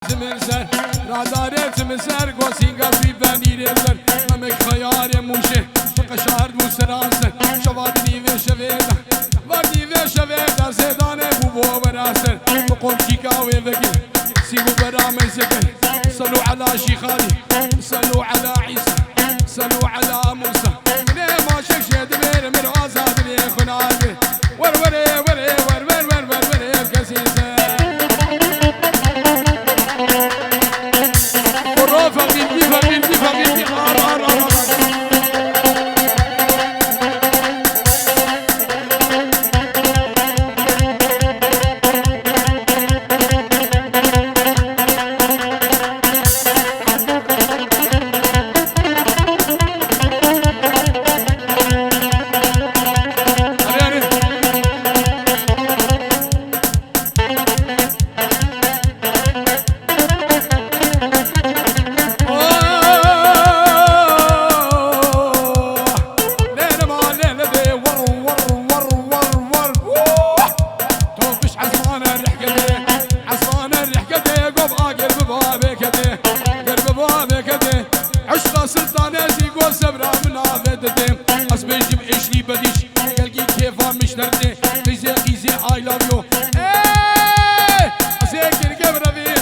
Zimmer radare zimmer gosinga bibani rezer mamek khayare mushe qashar musraser shavadni ve shaveda vadi ve shaveda sedane bu baraser qom chika ve veki sibu barame zeker salu ala shikhali salu ala isa salu ala musa ne ma shekhed mer mer azad ne khunade ور ور ور ور ور ور ور ور kasise فقير I love you. Hey, I say, give it a bit.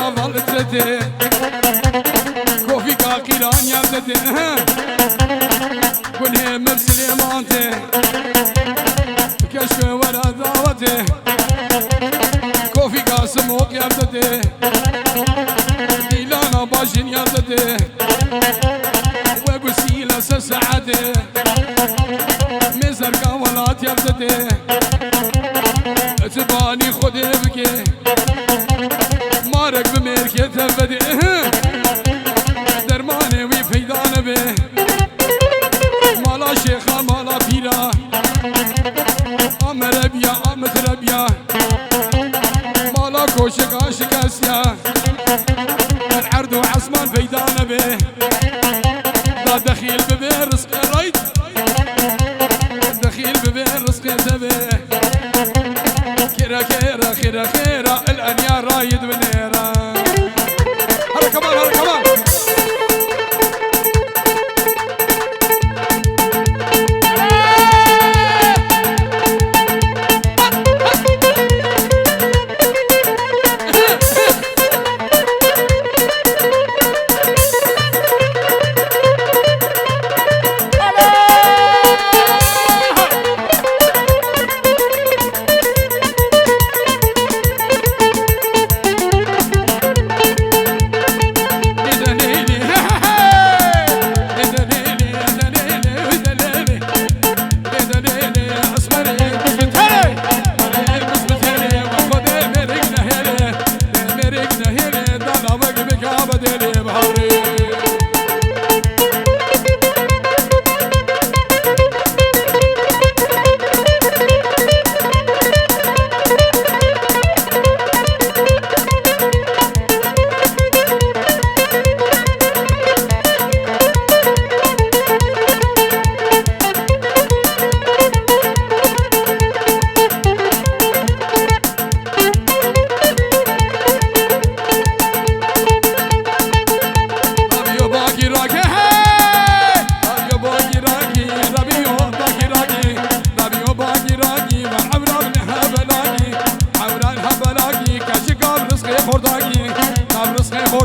I'm mother, خيرة الأنيار رايد ونيرة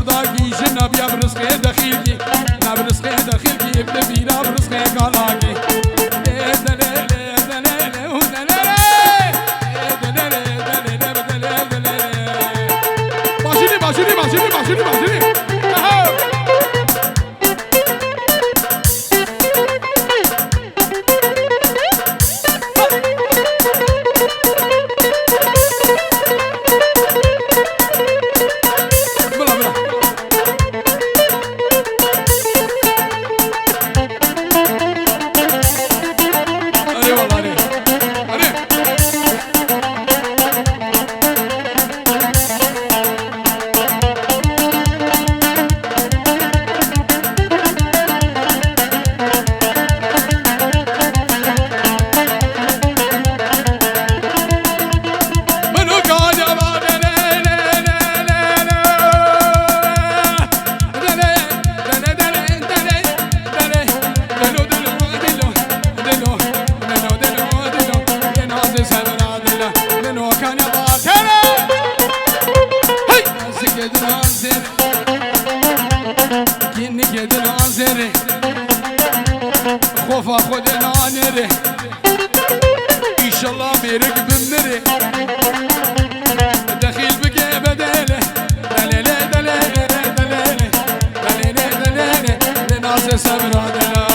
سوداگی جنبیا برسخه دخیلگی نبرسخه دخیلگی ابن بیرا برسخه گالاگی Başını خوفا خودنا نره إنشالله بيرك بمره دخيل بقى بداله دليله دليله دليله دليله دليله لناس صبر دلا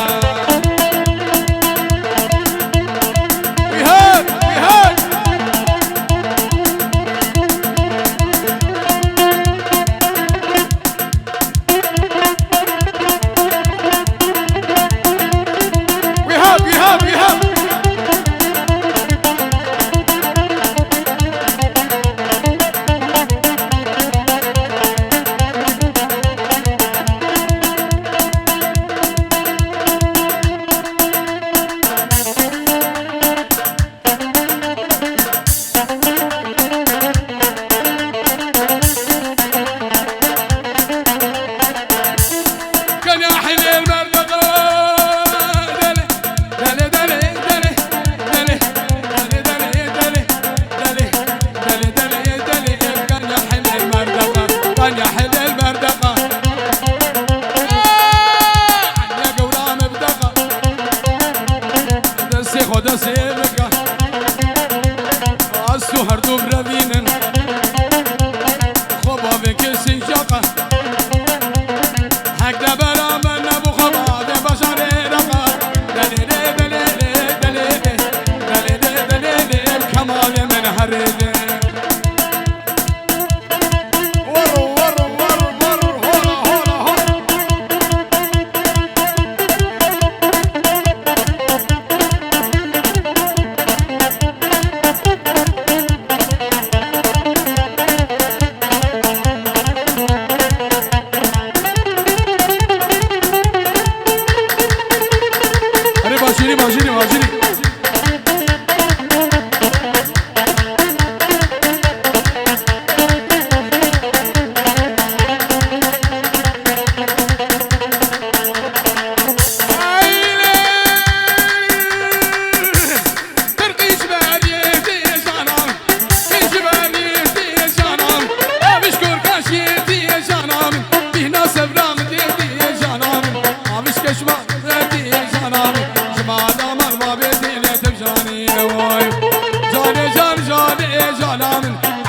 ويهاد ويهاد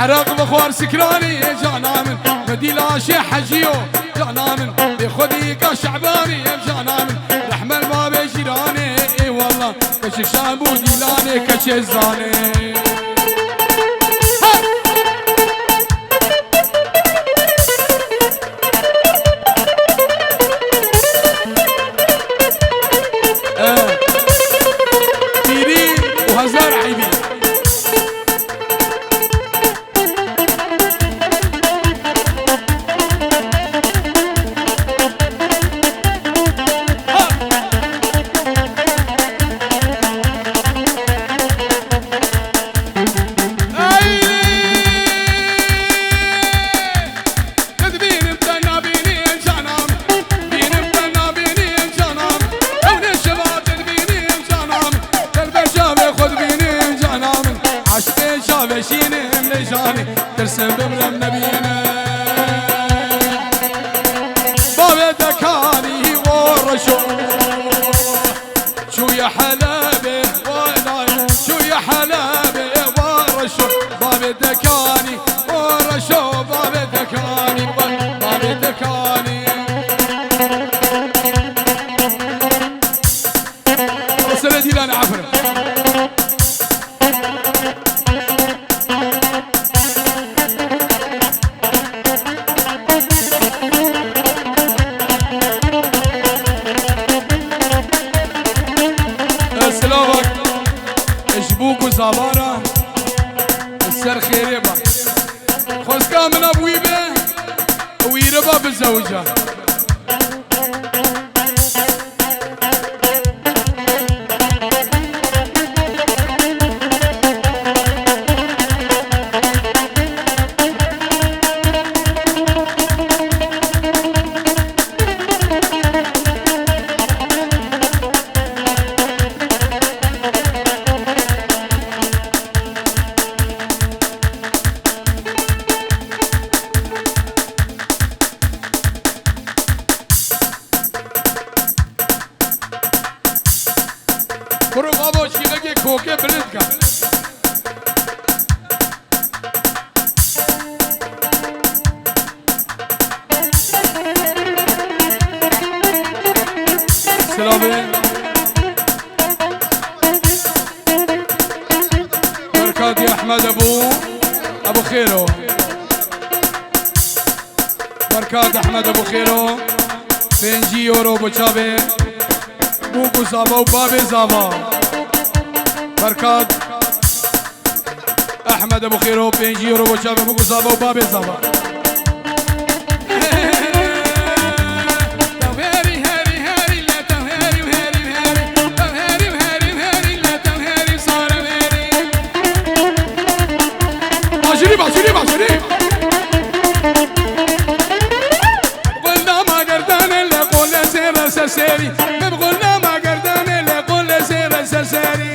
عراق بخوار سكراني يا جانامن مديلا شي حجيو جانامن بخدي كشعباني يا جانامن رحمن باب جيراني اي والله كشك شامبو ديلاني كشزاني بيري وهزار عيبي ترسم بمرم نبينا دكاني ورشو شو يا حلبي ولا شو يا حلبي ورشو باب دكاني ورشو باب دكاني باب دكاني رسل ديلان عفر اشبوك وزابارة السر خيري با خوزكا من ابوي به ويربا بالزوجة برو بابا شیلگی کوکه بلند کن سلامه برکاتی احمد ابو خیرو برکات احمد ابو خیرو 5 یورو بچابه بوكو زابا وبابي زابا بركات احمد ابو خيرو 5 يورو وشابه بوكو زابا وبابي زابا قلنا ما قردان اللي قول سير سسيري قلنا ما قردان اللي قول سير سسيري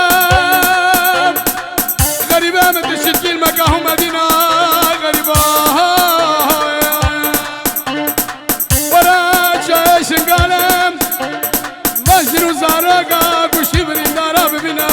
غريبان غريبان من تشكيل مكاهم مدينة غريبان ورا شايش قالم مجر وزارقا كوشي بريندارا ببنا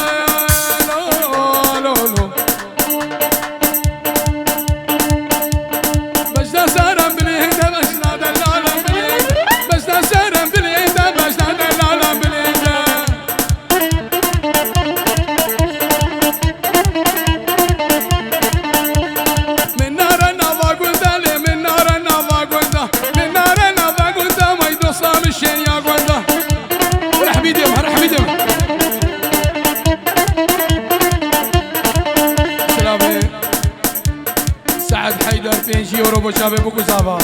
سعد حيدر 5 يورو بشابه بوكو زابا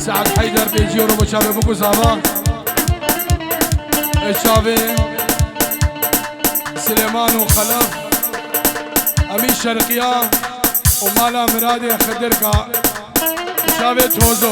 سعد حيدر 5 يورو بشابه بوكو زابا الشابه سليمان وخلف امين شرقية ومالا مرادي خدركا شابه توزو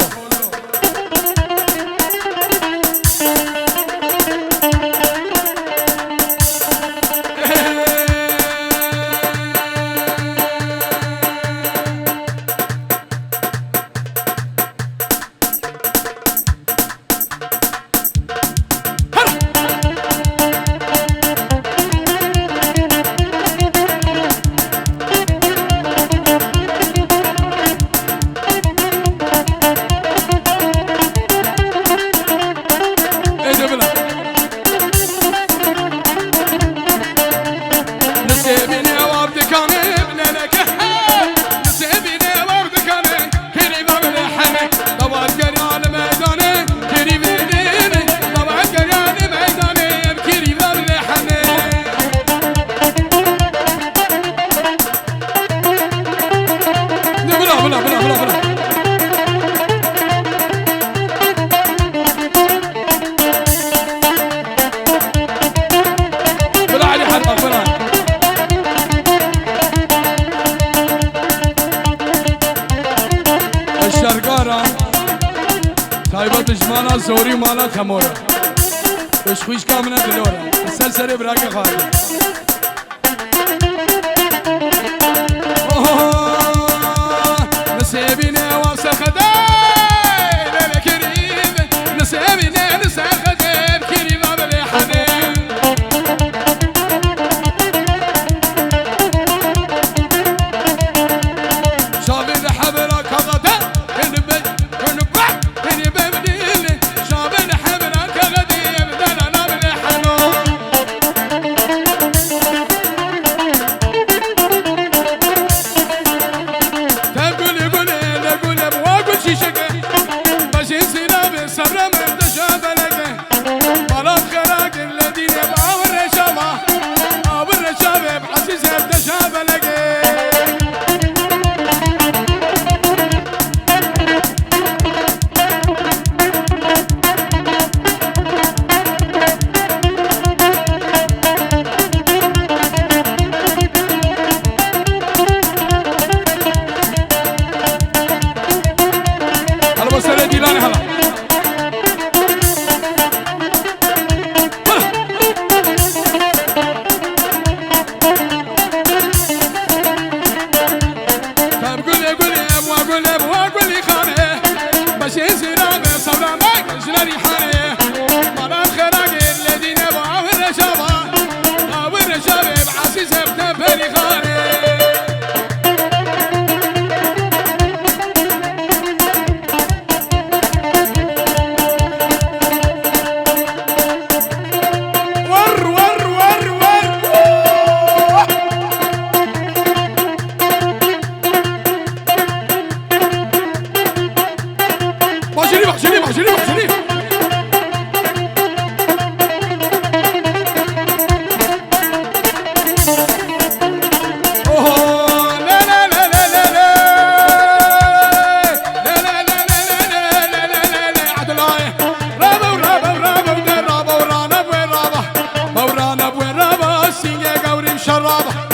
تایبات دشمانا زوری مالا تمورا بشخویش کامنا دلورا سلسله براک خواهد شرابة